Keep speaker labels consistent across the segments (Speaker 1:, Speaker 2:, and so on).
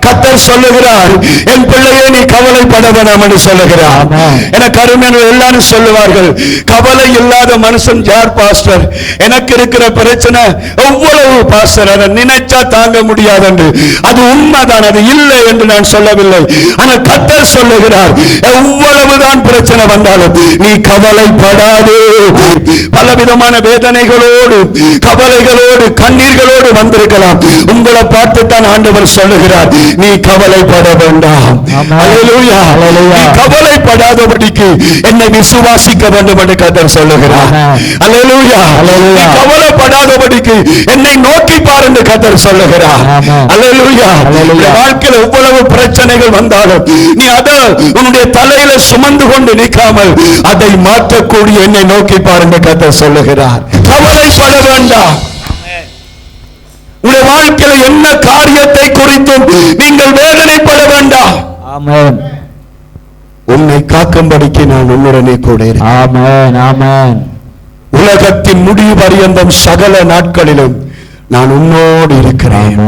Speaker 1: கர்த்தர் சொல்லுகிறார், என் பிள்ளையே நீ கவலைப்பட வேண்டாம் என்று சொல்லுகிறார். எனக்கு அருமையான எல்லாரும் சொல்லுவார்கள், கவலை இல்லாத மனுஷன் யார் பாஸ்டர்? எனக்கு இருக்கிற பிரச்சனை எவ்வளவு பாஸ்டர், அதை நினைச்சா தாங்க முடியாது என்று. அது உண்மைதான், அது இல்லை என்று நான் சொல்லவில்லை. ஆனால் கர்த்தர் சொல்லுகிறார், எவ்வளவுதான் பிரச்சனை வந்தாலும் நீ கவலைப்படாதே. பலவிதமான வேதனைகளோடு, கவலைகளோடு, கண்ணீர்களோடு வந்திருக்கலாம். உங்களை பார்த்து தான் ஆண்டவர் சொல்லுகிறார், நீ கவலைப்பட வேண்டாம். அல்லேலூயா. நீ கவலைப்படாதபடிக்கு என்னை விசுவாசிக்க வேண்டும் என்று கர்த்தர் சொல்லுகிறார். அல்லேலூயா. நீ கவலைப்படாதபடிக்கு என்னை நோக்கி பார் என்று கர்த்தர் சொல்லுகிறார். அல்லேலூயா. வாழ்க்கையில் எவ்வளவு பிரச்சனைகள் வந்தாலும் நீ அதை உன்னுடைய தலையில சுமந்து கொண்டு நிற்காமல் அதை மாற்றக்கூடிய என்னை நோக்கி பார் என்று கர்த்தர் சொல்லுகிறார். கவலைப்பட வேண்டாம். உங்களுடைய வாழ்க்கையில என்ன காரியத்தை குறித்தும் நீங்கள் வேதனைப்பட வேண்டாம். ஆமென். உன்னை காக்கும்படிக்கு நான் உன்னுடனே கூட இருக்கிறேன். ஆமென். ஆமென். உலகத்தின் முடிவு பரியந்தம் சகல நாட்களிலும் நான் உன்னோடு இருக்கிறேன்.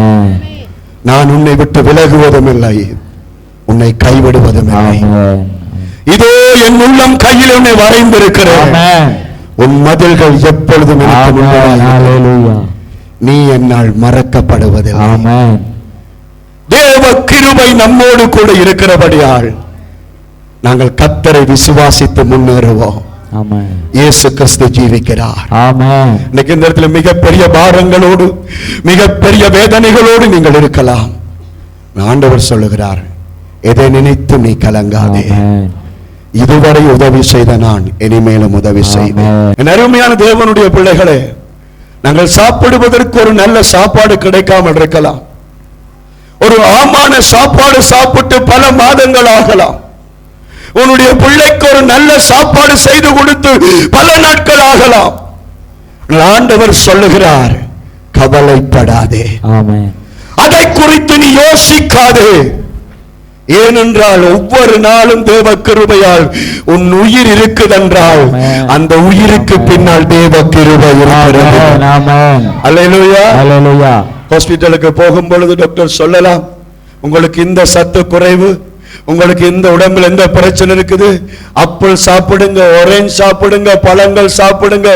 Speaker 1: நான் உன்னை விட்டு விலகுவதும் இல்லை, உன்னை கைவிடுவதும் இல்லை. இதோ என் உள்ளம் கையில் உன்னை வரைந்திருக்கிறேன். உன் மதில்கள் எப்பொழுதும் நீ என்னால் மறக்கப்படுவதில்லை. தேவ கிருபை நம்மோடு கூட இருக்கிறபடியால் நாங்கள் கர்த்தரை விசுவாசித்து முன்னேறுவோம். இயேசு கிறிஸ்து ஜீவிக்கிறார். இன்னைக்கு இந்த இடத்துல மிகப்பெரிய பாரங்களோடு, மிகப்பெரிய வேதனைகளோடு நீங்கள் இருக்கலாம். ஆண்டவர் சொல்லுகிறார், எதை நினைத்து நீ கலங்காதே. இதுவரை உதவி செய்த நான் இனிமேலும் உதவி செய்வேன். என் அருமையான தேவனுடைய பிள்ளைகளே, நாங்கள் சாப்பிடுவதற்கு ஒரு நல்ல சாப்பாடு கிடைக்காமல் இருக்கலாம். ஒரு ஆமான சாப்பாடு சாப்பிட்டு பல மாதங்கள் ஆகலாம். உன்னுடைய பிள்ளைக்கு ஒரு நல்ல சாப்பாடு செய்து கொடுத்து பல நாட்கள் ஆகலாம். ஆண்டவர் சொல்லுகிறார், கவலைப்படாதே. அதை குறித்து நீ யோசிக்காதே. ஏனென்றால் ஒவ்வொரு நாளும் தேவ கிருபையால் உன் உயிர் இருக்குதென்றால் அந்த உயிருக்கு பின்னால் தேவ கிருபை இருக்கிறது. அல்லேலூயா. அல்லேலூயா. ஹாஸ்பிடலுக்கு போகும் பொழுது டாக்டர் சொல்லலாம், உங்களுக்கு இந்த சத்து குறைவு, உங்களுக்கு இந்த உடம்புல எந்த பிரச்சனை இருக்குது, ஆப்பிள் சாப்பிடுங்க, ஆரஞ்சு சாப்பிடுங்க, பழங்கள் சாப்பிடுங்க,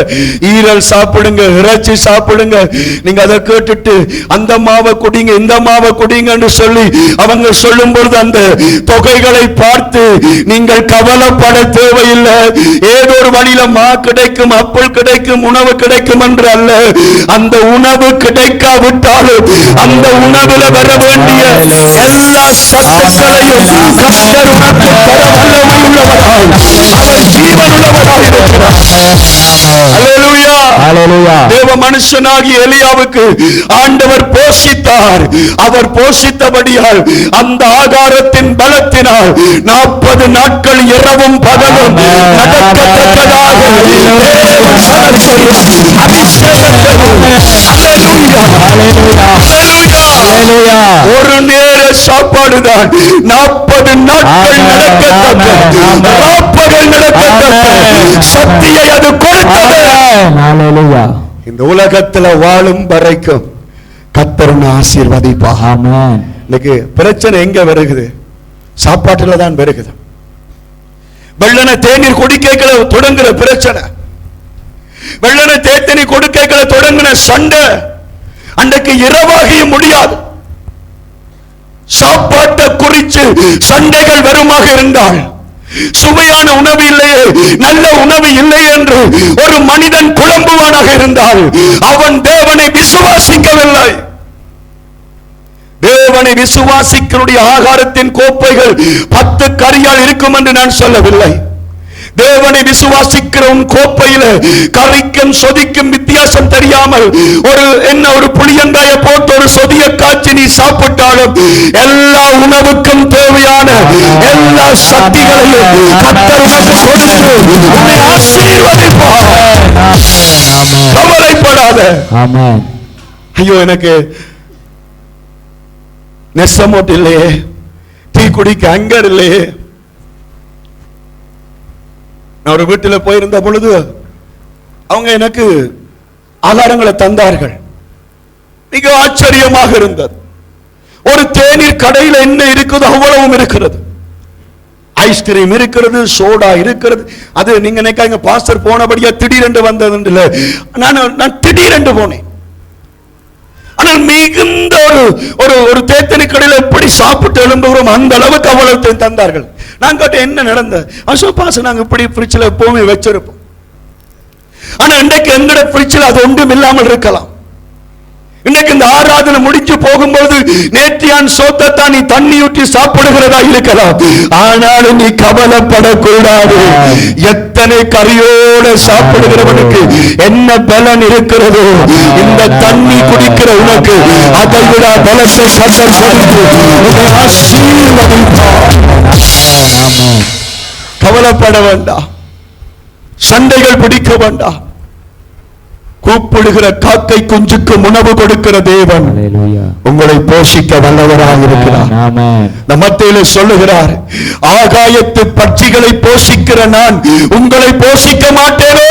Speaker 1: ஈரல் சாப்பிடுங்க, இறைச்சி சாப்பிடுங்க. நீங்க அதை கேட்டுட்டு அந்த மாவை குடிங்க, இந்த மாவை குடிங்கன்னு சொல்லி அவங்க சொல்லும் பொழுது அந்த தொகைகளை பார்த்து நீங்கள் கவலைப்பட தேவையில்லை. ஏதோ ஒரு வழியில மா கிடைக்கும், ஆப்பிள் கிடைக்கும், உணவு கிடைக்கும் என்று அல்ல. அந்த உணவு கிடைக்காவிட்டாலும் அந்த உணவுல வர வேண்டிய எல்லா சத்துக்களையும் கர்த்தர் உனக்கு தர வல்லமை உள்ளவராய், அவர் ஜீவன் உள்ளவராய் இருக்கிறார். அல்லேலூயா. அல்லேலூயா. தேவ மனுஷனாகிய எலியாவுக்கு ஆண்டவர் போஷித்தார். அவர் போஷித்தபடியால் அந்த ஆகாரத்தின் பலத்தினால் 40 நாட்கள் இரவும் பகலும் நடக்கத்தக்கதாக தேவன் சகலத்தையும் அபிஷேகத்தையும். அல்லேலூயா. அல்லேலூயா. ஒரு நேர சாப்பாடுதான் 40 நாட்கள் நடக்கத்தக்க, ராப்பகல் நடக்கத்தக்க சக்தியை அது கொடுத்தது. இந்த உலகத்துல வாழும் வரைக்கும் கர்த்தர் ஆசீர்வதிப்பார். இன்னைக்கு பிரச்சனை எங்க வருகிறது? சாப்பாட்டுல தான் வருகிறது. வெள்ளன தேநீர் குடிக்கைகளை தொடங்குற பிரச்சனை, வெள்ளன தேத்தனி கொடுக்கைகளை தொடங்கின சண்டை அன்றைக்கு இரவாகியும் முடியாது. சாப்பாட்டை குறித்து சண்டைகள் வருமாக இருந்தால், சுவையான உணவு இல்லையே, நல்ல உணவு இல்லை என்று ஒரு மனிதன் குழம்புவானாக இருந்தால் அவன் தேவனை விசுவாசிக்கவில்லை. தேவனை விசுவாசிக்கக்கூடிய ஆகாரத்தின் கோப்பைகள் 10 கரியால் இருக்கும் என்று நான் சொல்லவில்லை. தேவனை விசுவாசிக்கிற உன் கோப்பையில கறிக்கும் சொதிக்கும் வித்தியாசம் தெரியாமல் ஒரு புளியங்காய போட்டு ஒரு சொதிய காய்ச்சி நீ சாப்பிட்டாலும் எல்லா உணவுக்கும் தேவையான எல்லா சக்திகளையும் கர்த்தர் உனக்கு கொடுத்து உன்னை ஆசீர்வதிப்பார். கவலைப்படாத. ஐயோ, எனக்கு நெசமோட் இல்லையே, டீ குடிக்க அங்கர் இல்லையே. நான் ஒரு வீட்டில் போயிருந்த பொழுது அவங்க எனக்கு ஆகாரங்களை தந்தார்கள். மிக ஆச்சரியமாக இருந்தது. ஒரு தேநீர் கடையில் என்ன இருக்குதோ அவ்வளவும் இருக்கிறது. ஐஸ்கிரீம் இருக்கிறது, சோடா இருக்கிறது. அது நீங்க நினைக்காங்க பாஸ்டர் போனபடியா திடீரென்று வந்தது இல்ல. நான் திடீரென்று போனேன். ஆனால் மிகுந்த ஒரு தேத்தனி கடையில் எப்படி சாப்பிட்டு எழும்புகிறோம் அந்த அளவுக்கு அவ்வளவு தந்தார்கள். நான் கேட்டேன் என்ன நடந்த அசோபாச நாங்க இப்படி ஃப்ரிட்ஜில் எப்பவுமே வச்சிருப்போம். ஆனா இன்றைக்கு எங்கட ஃப்ரிட்ஜில் அது ஒன்றும் இல்லாமல் இருக்கலாம். இன்னைக்கு இந்த ஆராதனை முடிஞ்சு போகும்போது நேற்றியான் சோத்தான் நீ தண்ணி ஊற்றி சாப்பிடுகிறதா இருக்கலாம். ஆனாலும் நீ கவலைப்படக்கூடாது. எத்தனை கறியோட சாப்பிடுகிறவனுக்கு என்ன பலன் இருக்கிறதோ இந்த தண்ணி குடிக்கிற உனக்கு அதை விட பலத்தை கர்த்தர் கொடுத்து ஆசீர்வதிப்பார். கவலைப்பட வேண்டாம், சண்டைகள் பிடிக்க வேண்டாம். கூப்பிடுகிற காக்கை குஞ்சுக்கு உணவு கொடுக்கிற தேவன் உங்களை போஷிக்க வல்லவராக இருக்கிறார். மத்தேயுவிலே சொல்லுகிறார், ஆகாயத்து பட்சிகளை போஷிக்கிற நான் உங்களை போஷிக்க மாட்டேனோ?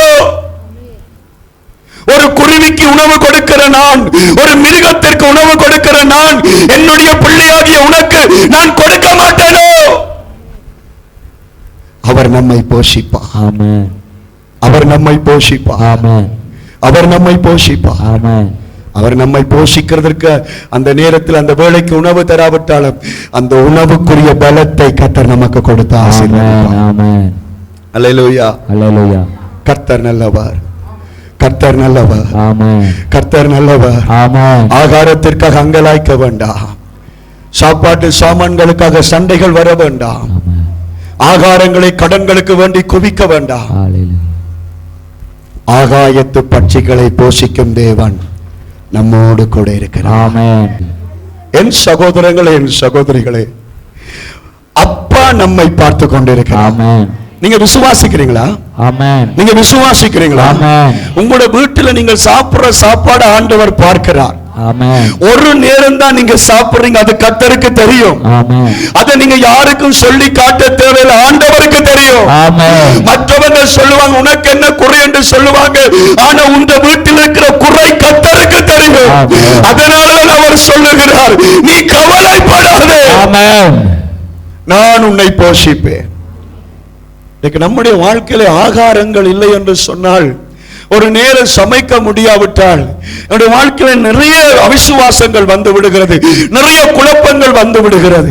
Speaker 1: ஒரு குருவிக்கு உணவு கொடுக்கிற நான், ஒரு மிருகத்திற்கு உணவு கொடுக்கிற நான் என்னுடைய பிள்ளையாகிய உனக்கு நான் கொடுக்க மாட்டேனோ? அவர் நம்மை போஷிப்பார். அவர் நம்மை போஷிப்பார். அவர் நம்மை போஷிப்பார். அவர் நம்மை போஷிக்கிறதற்கு அந்த நேரத்தில் அந்த வேளைக்கு உணவு தராவிட்டாலும் அந்த உணவுக்குரிய பலத்தை கர்த்தர் நமக்கு கொடுத்து ஆசீர்வதிப்பார். அல்லேலூயா, அல்லேலூயா. கர்த்தர் நல்லவர், கர்த்தர் நல்லவர், கர்த்தர் நல்லவர். ஆகாரத்திற்காக அங்கலாய்க்க வேண்டாம், சாப்பாட்டு சாமான்களுக்காக சண்டைகள் வர வேண்டாம், ஆகாரங்களை கடன்களுக்கு வேண்டி குவிக்க வேண்டாம். ஆகாயத்து பட்சிகளை போஷிக்கும் தேவன் நம்மோடு கூட இருக்கிறார். என் சகோதரங்களே, என் சகோதரிகளே, அப்பா நம்மை பார்த்து கொண்டிருக்கிறார். நீங்க விசுவாசிக்கிறீங்களா? நீங்க விசுவாசிக்கிறீங்களா? உங்களோட வீட்டில் நீங்கள் சாப்பிடுற சாப்பாடு ஆண்டவர் பார்க்கிறார். ஒரு நேரம் தான் நீங்க சாப்பிடுறீங்க, அது கர்த்தருக்கு தெரியும். அதை நீங்க யாருக்கும் சொல்லி காட்ட தேவையில்லை, ஆண்டவருக்கு தெரியும். மற்றவங்க சொல்லுவாங்க உனக்கு என்ன குறை என்று சொல்லுவாங்க, ஆனா உங்க வீட்டில் இருக்கிற குறை கர்த்தருக்கு தெரியும். அதனால அவர் சொல்லுகிறார், நீ கவலைப்படாதே, நான் உன்னை போஷிப்பேன். நம்முடைய வாழ்க்கையில ஆகாரங்கள் இல்லை என்று சொன்னால், ஒரு நேரம் சமைக்க முடியாவிட்டால் என்னுடைய வாழ்க்கையில் நிறைய அவிசுவாசங்கள் வந்து விடுகிறது, நிறைய குழப்பங்கள் வந்து விடுகிறது.